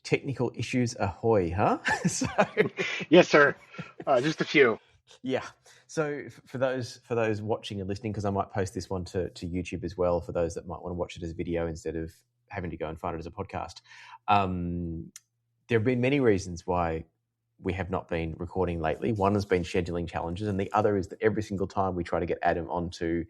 technical issues ahoy, huh? So Yes, sir. Just a few. yeah. So for those watching and listening, because I might post this one to YouTube as well, for those that might want to watch it as video instead of having to go and find it as a podcast. There have been many reasons why we have not been recording lately. One has been scheduling challenges, and the other is that every single time we try to get Adam onto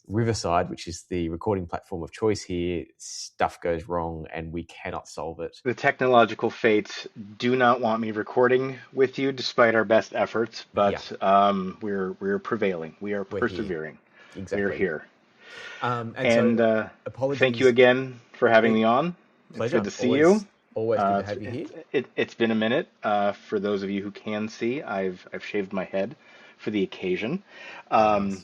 Riverside, which is the recording platform of choice here, stuff goes wrong and we cannot solve it. The technological fates do not want me recording with you, despite our best efforts. But we're prevailing. We're persevering. Here. Exactly. We're here. And so, apologies. Thank you again for having me on. Pleasure. It's good to see you. Always good to have you here. It's been a minute. For those of you who can see, I've shaved my head for the occasion. Nice.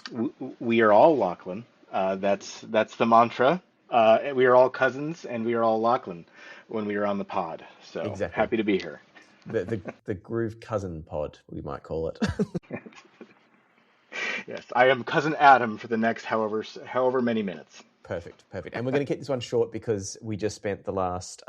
We are all Lachlan. That's the mantra. We are all cousins, and we are all Lachlan when we are on the pod. So exactly. Happy to be here. The Groove Cousin Pod, we might call it. Yes, I am cousin Adam for the next however many minutes. Perfect. And we're going to keep this one short because we just spent the last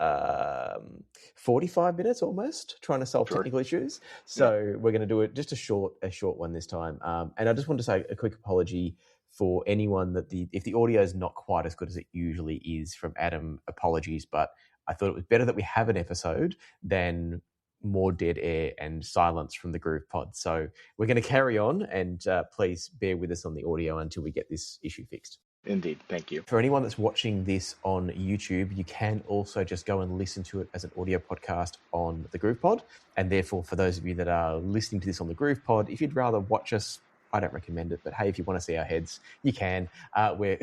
45 minutes almost trying to solve technical issues. So we're going to do it just a short one this time. And I just want to say a quick apology for anyone that if the audio is not quite as good as it usually is from Adam, apologies. But I thought it was better that we have an episode than more dead air and silence from the Groove Pod. So we're going to carry on, and please bear with us on the audio until we get this issue fixed. Indeed. Thank you. For anyone that's watching this on YouTube, you can also just go and listen to it as an audio podcast on the Groove Pod. And therefore, for those of you that are listening to this on the Groove Pod, if you'd rather watch us, I don't recommend it, but hey, if you want to see our heads, you can. We're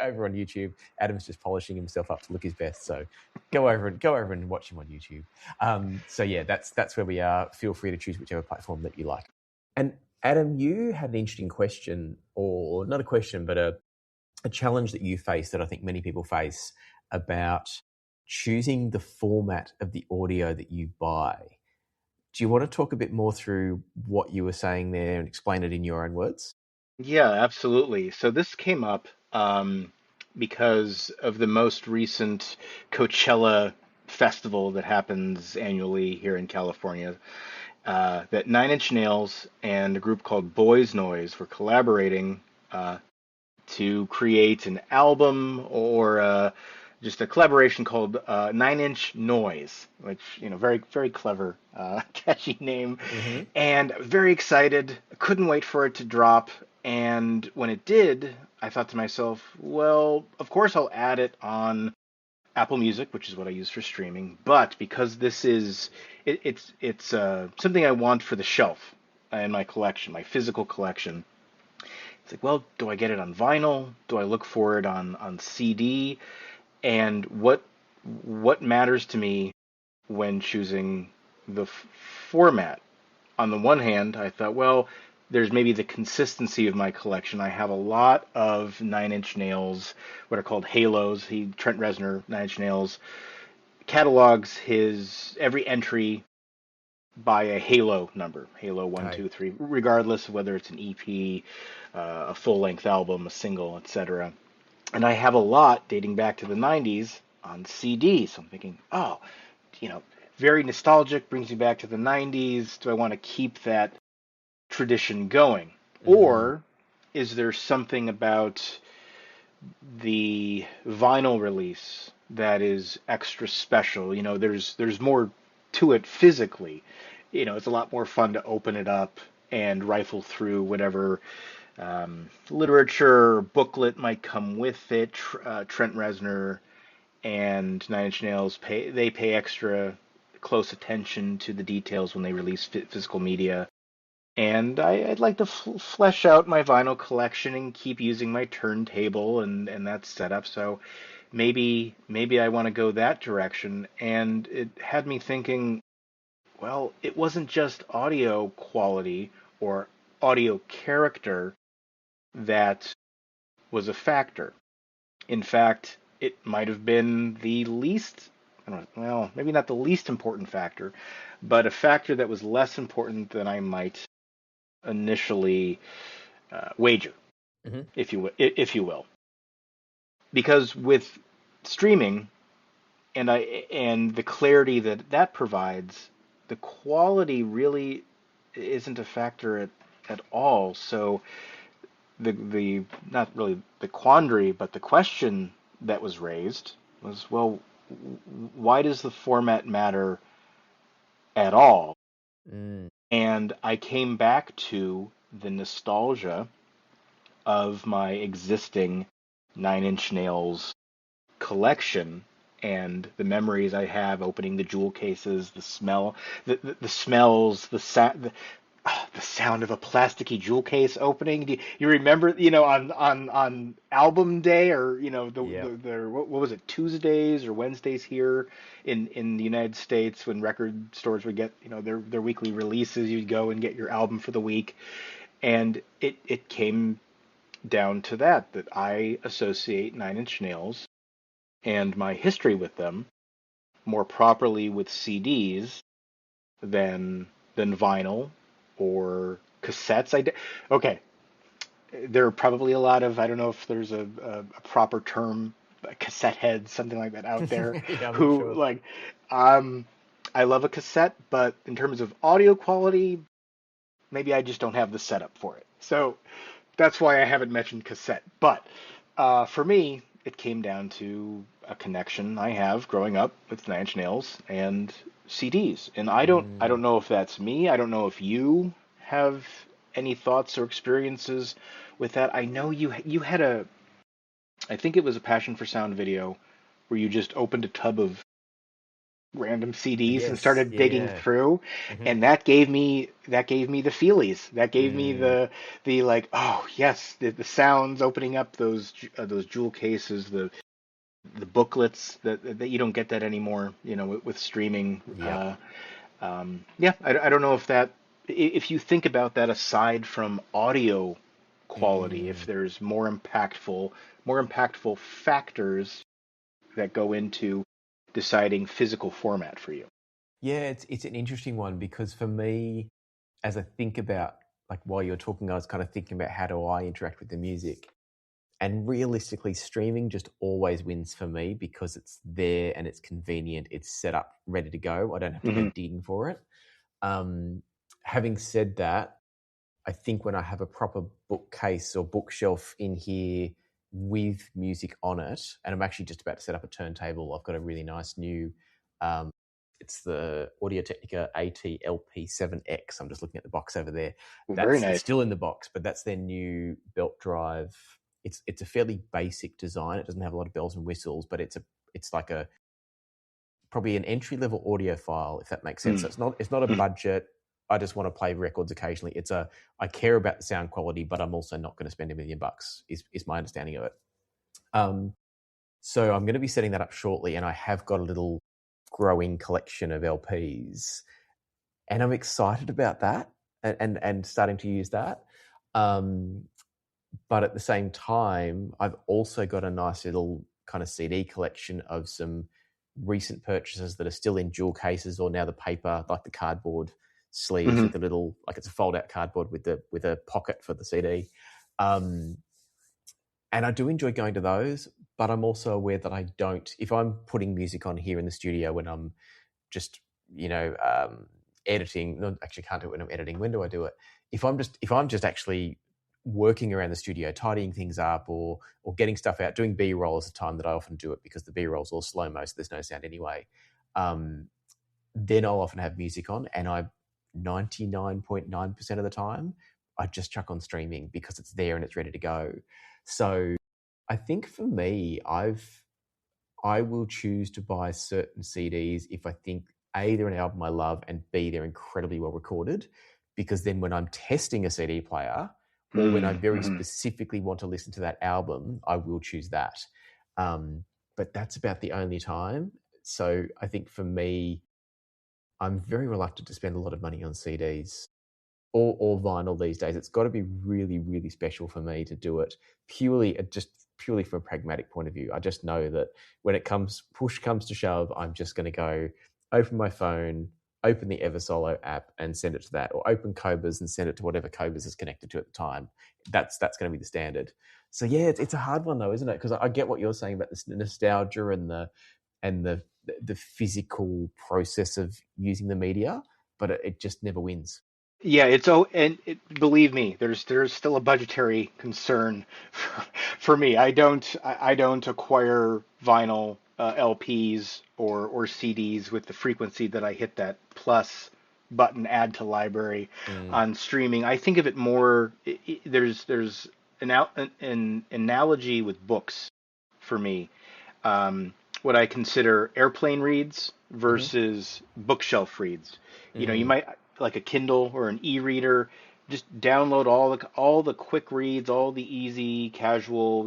over on YouTube. Adam's just polishing himself up to look his best. So go over and watch him on YouTube. So yeah, that's where we are. Feel free to choose whichever platform that you like. And Adam, you had an interesting question, or not a question, but a challenge that you face that I think many people face about choosing the format of the audio that you buy. Do you want to talk a bit more through what you were saying there and explain it in your own words? Yeah, absolutely. So this came up because of the most recent Coachella festival that happens annually here in California. That Nine Inch Nails and a group called Boys Noise were collaborating to create an album or just a collaboration called Nine Inch Noise, which, very, very clever, catchy name. Mm-hmm. And very excited. Couldn't wait for it to drop. And when it did, I thought to myself, well, of course I'll add it on Apple Music, which is what I use for streaming. But because this is, it's something I want for the shelf in my collection, my physical collection. It's like, well, do I get it on vinyl? Do I look for it on CD? And what matters to me when choosing the format? On the one hand, I thought, well, there's maybe the consistency of my collection. I have a lot of Nine Inch Nails, what are called halos. Trent Reznor, Nine Inch Nails, catalogs his every entry by a halo number, halo 1, 2, 3, regardless of whether it's an EP, a full-length album, a single, etc. And I have a lot dating back to the 90s on CD. So I'm thinking, very nostalgic, brings me back to the 90s. Do I want to keep that tradition going? Mm-hmm. Or is there something about the vinyl release that is extra special? There's more to it physically. It's a lot more fun to open it up and rifle through whatever literature or booklet might come with it. Trent Reznor and Nine Inch Nails pay extra close attention to the details when they release physical media. And I'd like to flesh out my vinyl collection and keep using my turntable and that setup. So maybe I want to go that direction. And it had me thinking, well, it wasn't just audio quality or audio character that was a factor. In fact, it might have been the least, maybe not the least important factor, but a factor that was less important than I might initially wager, mm-hmm. if you will. Because with streaming, and the clarity that that provides, the quality really isn't a factor at all. So the not really the quandary, but the question that was raised was, well, why does the format matter at all? Mm. And I came back to the nostalgia of my existing Nine Inch Nails collection and the memories I have opening the jewel cases, the smell, the smells, the sound of a plasticky jewel case opening. Do you remember, on album day, or Yep. what was it, Tuesdays or Wednesdays here in the United States, when record stores would get, their weekly releases, you'd go and get your album for the week, and it came down to that I associate Nine Inch Nails and my history with them more properly with CDs than vinyl or cassettes. Okay, there are probably a lot of, I don't know if there's a proper term, cassette heads, something like that out there, Yeah, I'm not who sure. like, um, I love a cassette, but in terms of audio quality, maybe I just don't have the setup for it. So that's why I haven't mentioned cassette. But for me, it came down to a connection I have growing up with Nine Inch Nails and CDs. And I don't Mm. know if that's me. I don't know if you have any thoughts or experiences with that. I know you had I think it was a Passion for Sound video where you just opened a tub of random CDs and Yes. started Yeah. digging Yeah. through, Hmm. and that gave me the feelies. That gave me Mm. the like, oh yes, the sounds opening up those jewel cases, the booklets that you don't get that anymore, with streaming. Yep. Yeah, I don't know if you think about that aside from audio quality, if Mm. there's more impactful factors that go into deciding physical format for you. Yeah, it's an interesting one because for me, as I think about, like, while you're talking, I was kind of thinking about how do I interact with the music. And realistically, streaming just always wins for me because it's there and it's convenient. It's set up, ready to go. I don't have to go Hmm. digging for it. Um, Having said that, I think when I have a proper bookcase or bookshelf in here with music on it, and I'm actually just about to set up a turntable. I've got a really nice new, um, it's the Audio Technica AT-LP7X. I'm just looking at the box over there. Very That's, it's nice. still in the box, but that's their new belt drive. It's a fairly basic design. It doesn't have a lot of bells and whistles, but it's like a probably an entry level audiophile, if that makes sense. So it's not a Mm-hmm. budget. I just want to play records occasionally. I care about the sound quality, but I'm also not going to spend $1 million. Is my understanding of it. Um, so I'm going to be setting that up shortly, and I have got a little growing collection of LPs, and I'm excited about that and starting to use that. Um, but at the same time, I've also got a nice little kind of CD collection of some recent purchases that are still in jewel cases, or now the paper, like the cardboard sleeves with Hmm. the little, like it's a fold out cardboard with a pocket for the CD. Um, and I do enjoy going to those, but I'm also aware that I don't, if I'm putting music on here in the studio when I'm just, you know, editing, no, actually can't do it when I'm editing. When do I do it? If I'm just actually working around the studio, tidying things up, or getting stuff out, doing B-roll is the time that I often do it because the B-roll's all slow-mo, so there's no sound anyway. Um, then I'll often have music on, and 99.9% of the time, I just chuck on streaming because it's there and it's ready to go. So I think for me, I will choose to buy certain CDs if I think A, they're an album I love, and B, they're incredibly well recorded. Because then when I'm testing a CD player, or when I very Mm-hmm. specifically want to listen to that album, I will choose that. But that's about the only time. So I think for me, I'm very reluctant to spend a lot of money on CDs or vinyl these days. It's got to be really, really special for me to do it purely from a pragmatic point of view. I just know that when push comes to shove, I'm just going to go open my phone, open the Eversolo app and send it to that, or open Cobas and send it to whatever Cobas is connected to at the time. That's going to be the standard. So yeah, it's a hard one though, isn't it? Because I get what you're saying about the nostalgia and the the physical process of using the media, but it just never wins. Yeah, believe me, there's still a budgetary concern for me. I don't acquire vinyl LPs or CDs with the frequency that I hit that plus button, add to library Mm. on streaming. I think of it more. There's an analogy with books for me. Um, what I consider airplane reads Hmm. versus bookshelf reads. You know, you Mm. might like a Kindle or an e-reader, just download all the quick reads, all the easy, casual,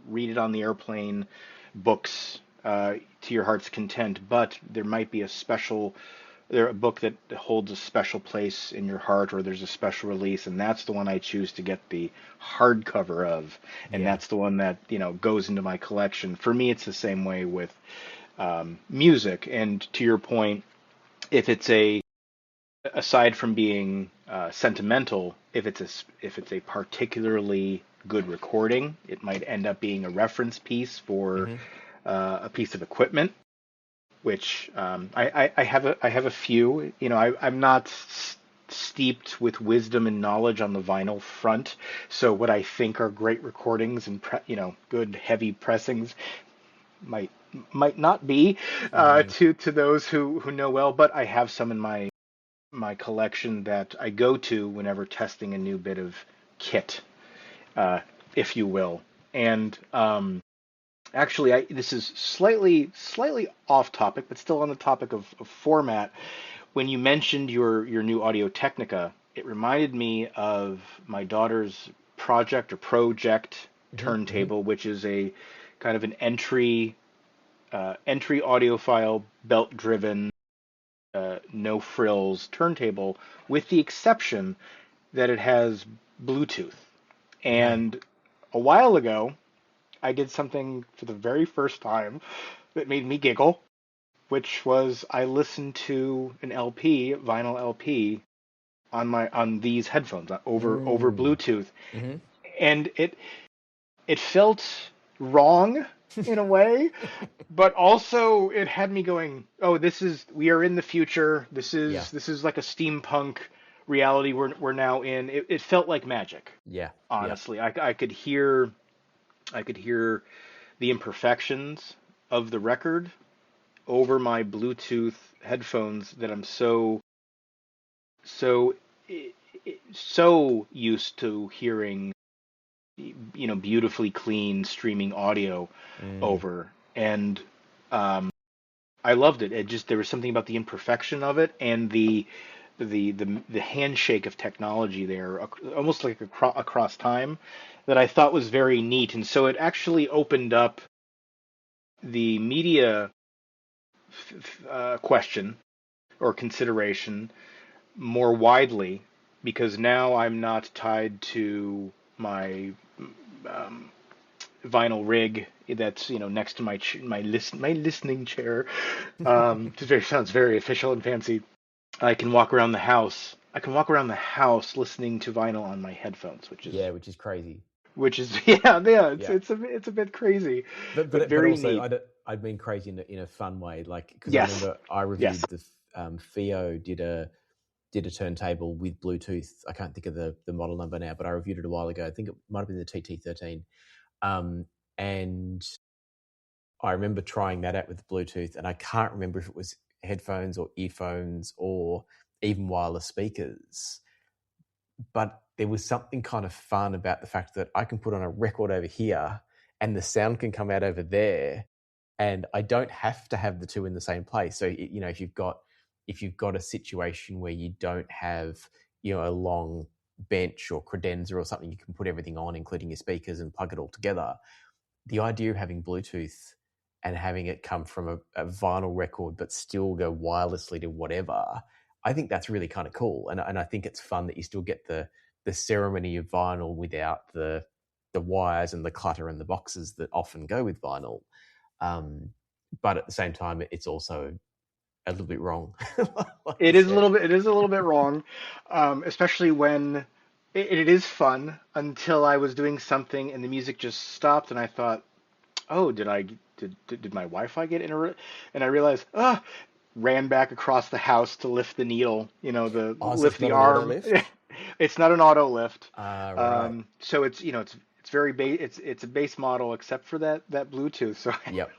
read it on the airplane books to your heart's content. But there might be a book that holds a special place in your heart, or there's a special release, and that's the one I choose to get the hardcover of, and Yeah. that's the one that goes into my collection. For me, it's the same way with music. And to your point, if it's a aside from being sentimental, if it's a particularly good recording, it might end up being a reference piece for Hmm. a piece of equipment, which I have a few. I'm not steeped with wisdom and knowledge on the vinyl front, so what I think are great recordings and good heavy pressings might might not be Mm. to those who know well. But I have some in my collection that I go to whenever testing a new bit of kit, uh, if you will. And actually, this is slightly off topic, but still on the topic of format. When you mentioned your new Audio Technica, it reminded me of my daughter's project Hmm. Hmm. turntable, which is a kind of an entry audiophile belt driven no frills turntable, with the exception that it has Bluetooth. Okay. And a while ago, I did something for the very first time that made me giggle, which was I listened to an vinyl LP, on these headphones over Mm. Bluetooth, Hmm. and it felt wrong in a way, but also it had me going, "Oh, we are in the future. This Yeah. is this is like a steampunk reality we're now in." It felt like magic, Yeah. Yeah. honestly. I could hear the imperfections of the record over my Bluetooth headphones that I'm so so used to hearing, beautifully clean streaming audio Mm. over. And I loved it. It just there was something about the imperfection of it and the handshake of technology there, almost like across time, that I thought was very neat. And so it actually opened up the media question or consideration more widely, because now I'm not tied to my um, vinyl rig that's next to my listening chair. Sounds very official and fancy. I can walk around the house listening to vinyl on my headphones, Yeah, which is crazy. which is yeah, Yeah. it's a bit crazy, but But very also neat. I'd been crazy in a fun way, like because I Yes, remember I yes. reviewed the Theo did a turntable with Bluetooth. I can't think of the model number now, but I reviewed it a while ago. I think it might have been the TT13. Um, and I remember trying that out with Bluetooth, and I can't remember if it was headphones or earphones or even wireless speakers. But there was something kind of fun about the fact that I can put on a record over here and the sound can come out over there, and I don't have to have the two in the same place. So if you've got a situation where you don't have a long bench or credenza or something, you can put everything on, including your speakers, and plug it all together. The idea of having Bluetooth and having it come from a vinyl record but still go wirelessly to whatever, I think that's really kind of cool. And I think it's fun that you still get the ceremony of vinyl without the wires and the clutter and the boxes that often go with vinyl. Um, but at the same time, it's also a little bit wrong, like you said. It is a little bit wrong, especially when it is fun until I was doing something and the music just stopped and I thought, oh, did my Wi-Fi get interrupted? And I realized, ran back across the house to lift the needle, the Oh, so lift it's the not an auto arm. lift? It's not an auto lift. Right. So it's very it's a base model except for that Bluetooth. So Yep.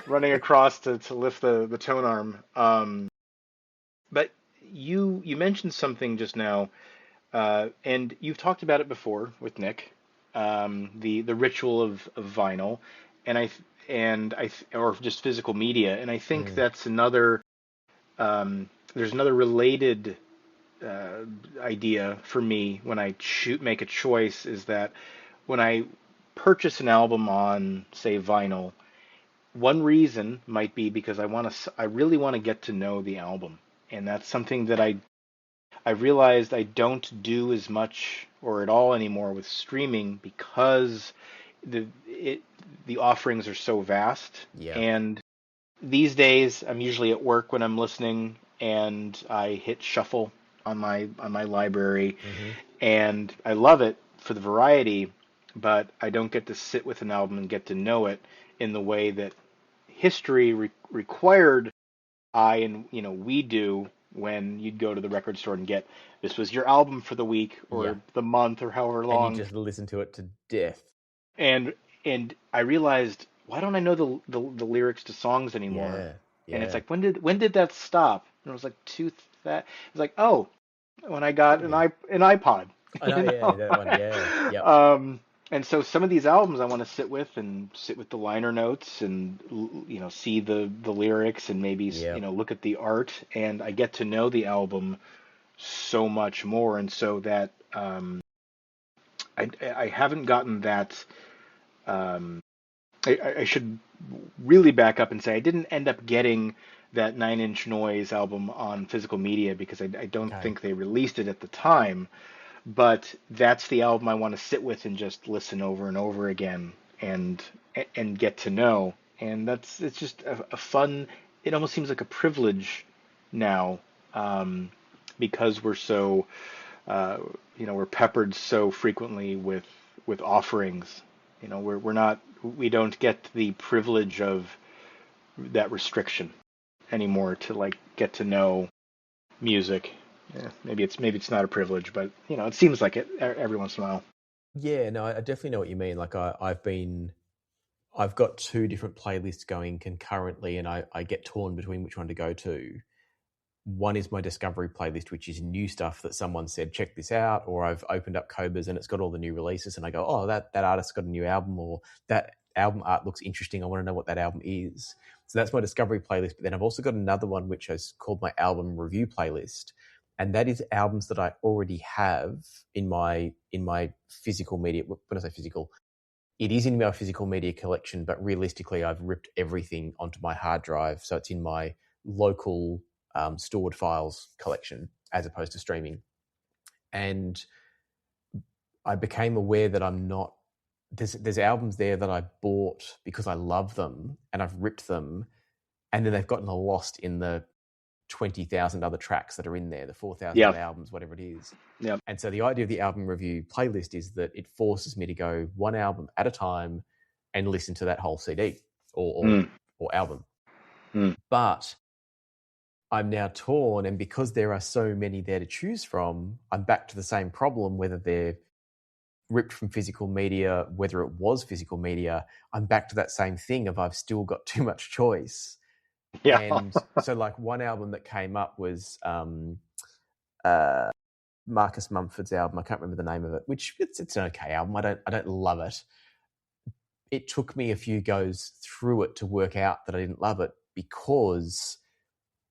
running across to lift the tone arm. But you mentioned something just now, and you've talked about it before with Nick, the ritual of vinyl, and or just physical media, and I think Mm, that's another. There's another related idea for me when I make a choice is that when I purchase an album on, say, vinyl, one reason might be because I really want to get to know the album, and that's something that I realized I don't do as much or at all anymore with streaming because the it the offerings are so vast. yeah. And these days I'm usually at work when I'm listening and I hit shuffle on my library, Hmm. and I love it for the variety, but I don't get to sit with an album and get to know it in the way that history required we do when you'd go to the record store and get this was your album for the week Yeah. or the month or however And you long. just listen to it to death. And I realized, why don't I know the lyrics to songs anymore? Yeah. And it's Yeah. like, when did that stop? And it was like that it's like, oh, when I got Could be. an iPod, I know, you yeah, know. that one. Yeah. Yep. And so some of these albums I want to sit with the liner notes and see the lyrics and maybe Yep. look at the art, and I get to know the album so much more. And so that I haven't gotten that. Um, I should really back up and say I didn't end up getting that Nine Inch Noise album on physical media because I don't Okay. think they released it at the time. But that's the album I want to sit with and just listen over and over again and get to know. And it's just a fun. It almost seems like a privilege now, um, because we're so uh, we're peppered so frequently with offerings. We're not we don't get the privilege of that restriction anymore to like get to know music. Yeah, maybe it's not a privilege, but it seems like it every once in a while. Yeah, no, I definitely know what you mean. Like I've got two different playlists going concurrently, and I get torn between which one to go to. One is my discovery playlist, which is new stuff that someone said, check this out, or I've opened up Cobas and it's got all the new releases, and I go, oh, that artist's got a new album, or that album art looks interesting. I want to know what that album is. So that's my discovery playlist. But then I've also got another one which is called my album review playlist, and that is albums that I already have in my physical media. When I say physical, it is in my physical media collection, but realistically, I've ripped everything onto my hard drive, so it's in my local stored files collection as opposed to streaming. And I became aware that I'm not. There's albums there that I bought because I love them and I've ripped them, and then they've gotten lost in the 20,000 other tracks that are in there, the 4,000 Yeah, other albums, whatever it is. yeah, And so the idea of the album review playlist is that it forces me to go one album at a time and listen to that whole CD or mm, or album. mm. But I'm now torn, and because there are so many there to choose from, I'm back to the same problem, whether they're ripped from physical media, whether it was physical media, I'm back to that same thing of I've still got too much choice. Yeah. And so like one album that came up was uh, Marcus Mumford's album. I can't remember the name of it, which it's an okay album. I don't love it. It took me a few goes through it to work out that I didn't love it because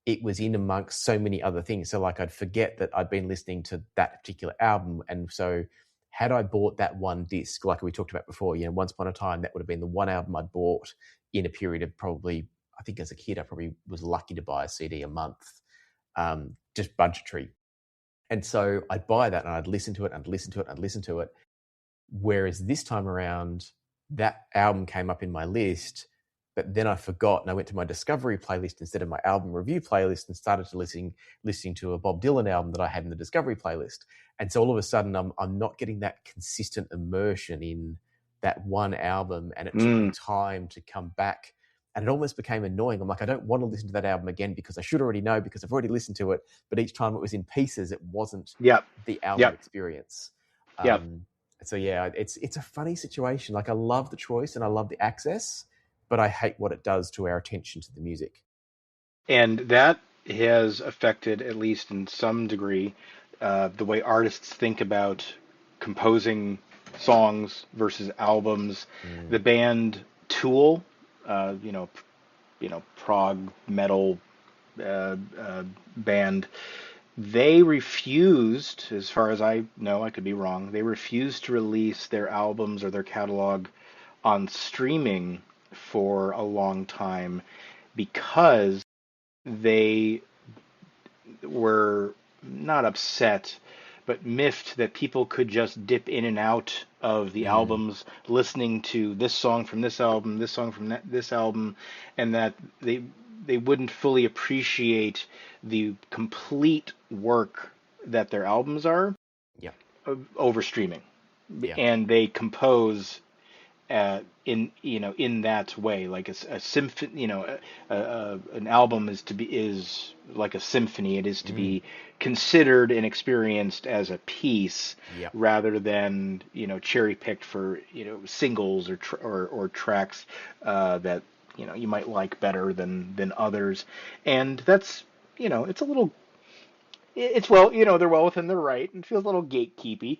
it was in amongst so many other things. So like I'd forget that I'd been listening to that particular album. And so had I bought that one disc, like we talked about before, once upon a time, that would have been the one album I'd bought in a period of probably, I think as a kid, I probably was lucky to buy a CD a month, just budgetary. And so I'd buy that and I'd listen to it and listen to it and listen to it. Whereas this time around, that album came up in my list, but then I forgot and I went to my discovery playlist instead of my album review playlist and started to listening to a Bob Dylan album that I had in the discovery playlist. And so all of a sudden I'm not getting that consistent immersion in that one album, and it took me Mm. time to come back, and it almost became annoying. I'm like, I don't want to listen to that album again because I should already know, because I've already listened to it, but each time it was in pieces, it wasn't Yep. the album Yep. experience. Yep. So yeah, it's a funny situation. Like, I love the choice and I love the access, but I hate what it does to our attention to the music. And that has affected, at least in some degree, the way artists think about composing songs versus albums. The band Tool, uh, you know, prog metal band, they refused, as far as I know, I could be wrong, they refused to release their albums or their catalog on streaming for a long time because they were not upset, but miffed that people could just dip in and out of the Mm, albums, listening to this song from this album, this song from this album, and that they wouldn't fully appreciate the complete work that their albums are yeah, over streaming. yeah. And they compose in in that way, like a symphony. An album is like a symphony. It is to Mm, be considered and experienced as a piece yeah. rather than cherry picked for singles or tracks that you might like better than others. And that's it's a little it's well, they're well within their right and feels a little gatekeepy,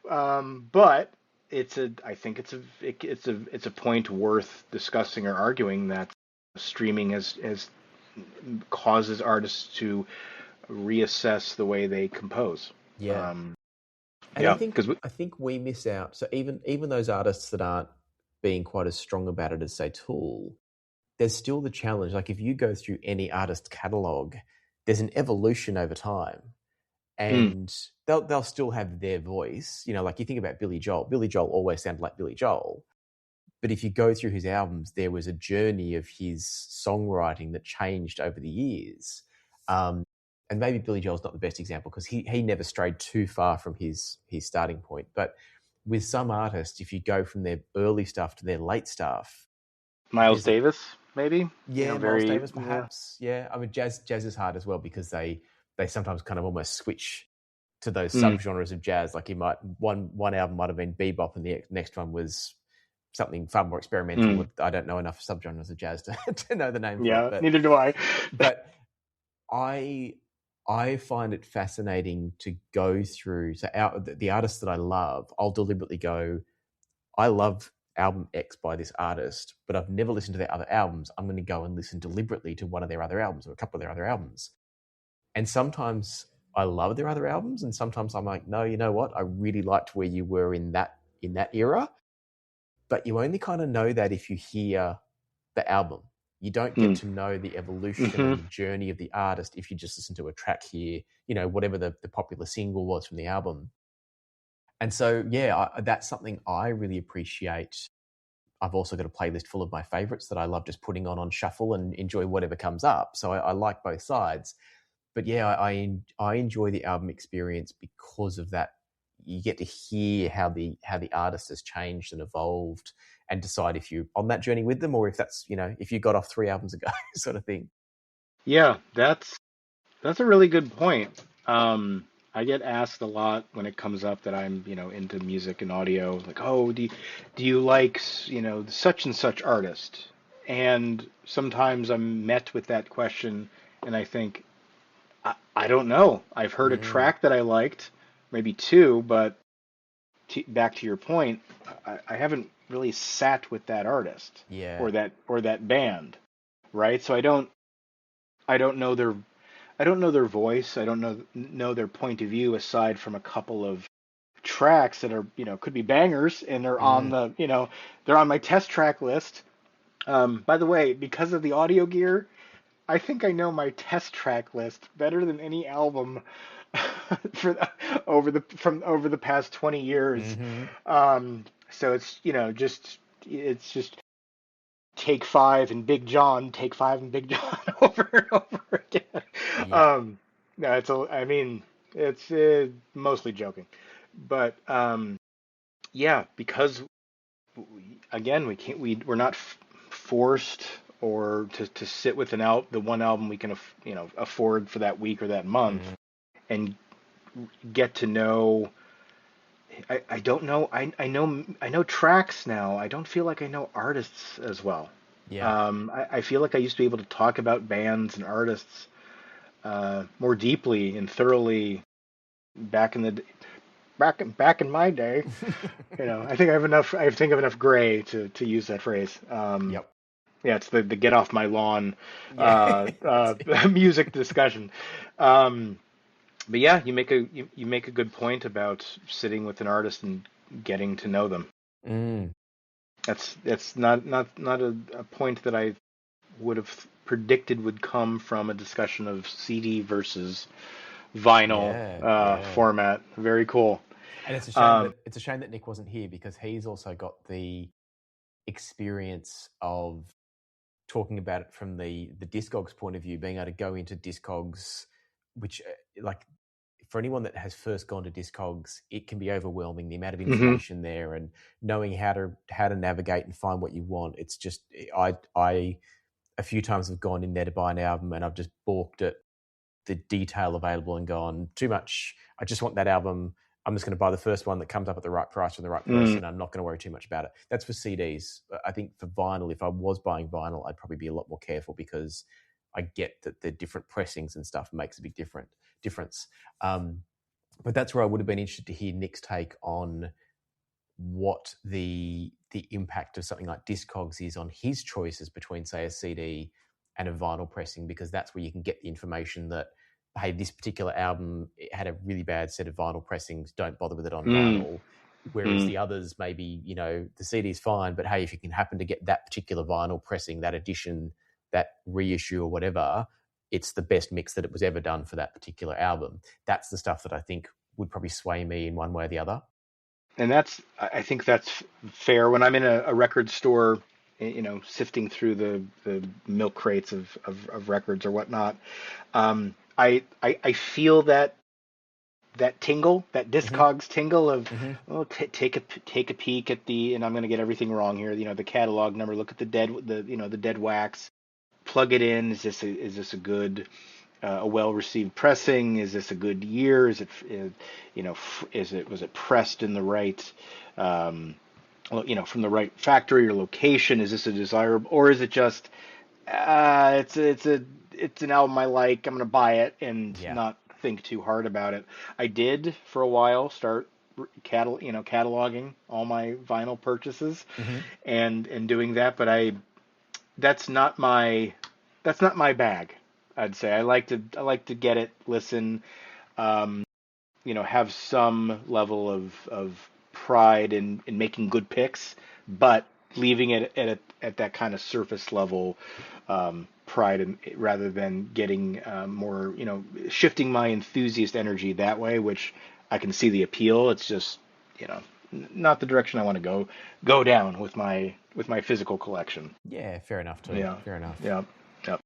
but I think it's a point worth discussing or arguing that streaming has causes artists to reassess the way they compose. Yeah. Um, And yeah, because I think we miss out. So even those artists that aren't being quite as strong about it as, say, Tool, there's still the challenge. Like, if you go through any artist catalog, there's an evolution over time, and they'll still have their voice. Like, you think about Billy Joel. Billy Joel always sounded like Billy Joel. But if you go through his albums, there was a journey of his songwriting that changed over the years. And maybe Billy Joel's not the best example because he never strayed too far from his starting point. But with some artists, if you go from their early stuff to their late stuff, Miles there's a Davis, maybe, Miles very Davis yeah, perhaps. Yeah, I mean, jazz is hard as well because they sometimes kind of almost switch to those mm, subgenres of jazz. Like, you might one album might have been bebop and the next one was something far more experimental. mm, I don't know enough subgenres of jazz to, to know the name for it, yeah. Neither do I. but I I find it fascinating to go through. So the artists that I love, I'll deliberately go, I love album X by this artist, but I've never listened to their other albums. I'm going to go and listen deliberately to one of their other albums or a couple of their other albums. And sometimes I love their other albums, and sometimes I'm like, no, you know what? I really liked where you were in that era. But you only kind of know that if you hear the album. You don't get Mm, to know the evolution hmm and the journey of the artist if you just listen to a track here, whatever the popular single was from the album. And so, yeah, that's something I really appreciate. I've also got a playlist full of my favorites that I love just putting on shuffle and enjoy whatever comes up. So I like both sides. But yeah, I enjoy the album experience because of that. You get to hear how the artist has changed and evolved, and decide if you're on that journey with them or if that's if you got off 3 albums ago, sort of thing. Yeah, that's a really good point. I get asked a lot when it comes up that I'm, into music and audio, like, oh, do you like, such and such artist? And sometimes I'm met with that question, and I think, I don't know. I've heard a Mm, track that I liked, maybe two, but back to your point, I haven't really sat with that artist yeah. or that band, right? So I don't know their voice. I don't know their point of view aside from a couple of tracks that are could be bangers and they're on Mm, they're on my test track list. By the way, because of the audio gear, I think I know my test track list better than any album for over the past 20 years. mm-hmm. So it's just Take Five and Big John, Take Five and Big John over and over again. Yeah. Um, no, I mean, it's mostly joking, but yeah, because again, we're not forced or to sit with the one album we can afford for that week or that month and get to know. I don't know. I know tracks now. I don't feel like I know artists as well. Yeah. I feel like I used to be able to talk about bands and artists more deeply and thoroughly back in the back in my day. I think I have enough. I think I have enough gray to use that phrase. Yep. Yeah, it's the get off my lawn Yeah. music discussion. Um, but yeah, you make a good point about sitting with an artist and getting to know them. Mm. That's not a point that I would have predicted would come from a discussion of CD versus vinyl Yeah. Yeah. format. Very cool. And it's a shame that Nick wasn't here because he's also got the experience of talking about it from the Discogs point of view, being able to go into Discogs, which like for anyone that has first gone to Discogs, it can be overwhelming, the amount of Hmm. information there and knowing how to navigate and find what you want. It's just I a few times have gone in there to buy an album and I've just balked at the detail available and gone too much. I just want that album. I'm just going to buy the first one that comes up at the right price from the right Mm. person. I'm not going to worry too much about it. That's for CDs. I think for vinyl, if I was buying vinyl, I'd probably be a lot more careful because I get that the different pressings and stuff makes a big difference. But that's where I would have been interested to hear Nick's take on what the impact of something like Discogs is on his choices between, say, a CD and a vinyl pressing, because that's where you can get the information that, hey, this particular album had a really bad set of vinyl pressings, don't bother with it on Mm. vinyl. Whereas Mm. the others, maybe, the CD is fine, but hey, if you can happen to get that particular vinyl pressing, that edition, that reissue or whatever, it's the best mix that it was ever done for that particular album. That's the stuff that I think would probably sway me in one way or the other. And I think that's fair. When I'm in a record store, sifting through the milk crates of records or whatnot, I feel that tingle, that Mm-hmm. Discogs tingle of, Mm-hmm. oh, take a peek at and I'm going to get everything wrong here. The catalog number. Look at the dead wax. Plug it in. Is this a good a well received pressing? Is this a good year? Is it was it pressed in the right from the right factory or location? Is this a desirable, or is it just it's an album I like. I'm gonna buy it and Yeah. not think too hard about it. I did for a while start cataloging all my vinyl purchases Mm-hmm. and doing that, but I that's not my that's not my bag. I'd say I like to get it, listen, um, have some level of pride in making good picks, but leaving it at that kind of surface level pride, rather than getting more, shifting my enthusiast energy that way, which I can see the appeal. It's just, not the direction I want to go down with my physical collection. Yeah, fair enough too. Yeah, Fair enough. yeah, yeah.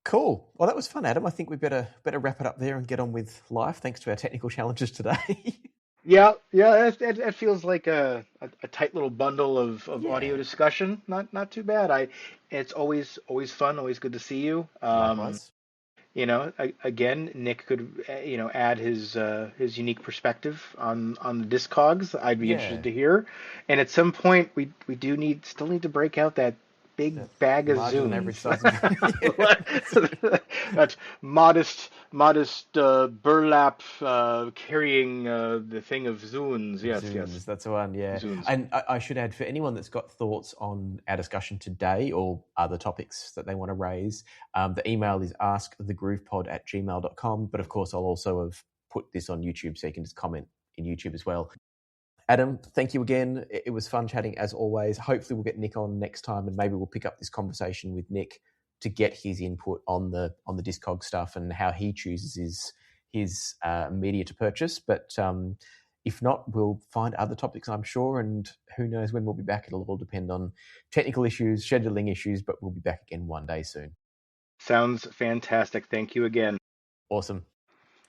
Cool. Well, that was fun, Adam. I think we better wrap it up there and get on with life. Thanks to our technical challenges today. Yeah, yeah, it feels like a tight little bundle of audio Yeah. discussion. Not too bad. It's always fun, always good to see you. Likewise. Again, Nick could add his unique perspective on the Discogs. I'd be interested Yeah. to hear. And at some point, we still need to break out that big That bag of larger than average Zunes. size. Yeah. That modest burlap carrying the thing of Zunes. Yes, yes, Zooms, that's the one, yeah. Zunes. And I should add, for anyone that's got thoughts on our discussion today or other topics that they want to raise, the email is askthegroovepod@gmail.com. But of course, I'll also have put this on YouTube so you can just comment in YouTube as well. Adam, thank you again. It was fun chatting as always. Hopefully we'll get Nick on next time and maybe we'll pick up this conversation with Nick to get his input on the Discog stuff and how he chooses his media to purchase. But if not, we'll find other topics, I'm sure, and who knows when we'll be back. It'll all depend on technical issues, scheduling issues, but we'll be back again one day soon. Sounds fantastic. Thank you again. Awesome.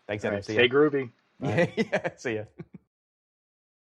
Thanks, All Adam. right, See ya. stay groovy. Bye. Yeah, see ya.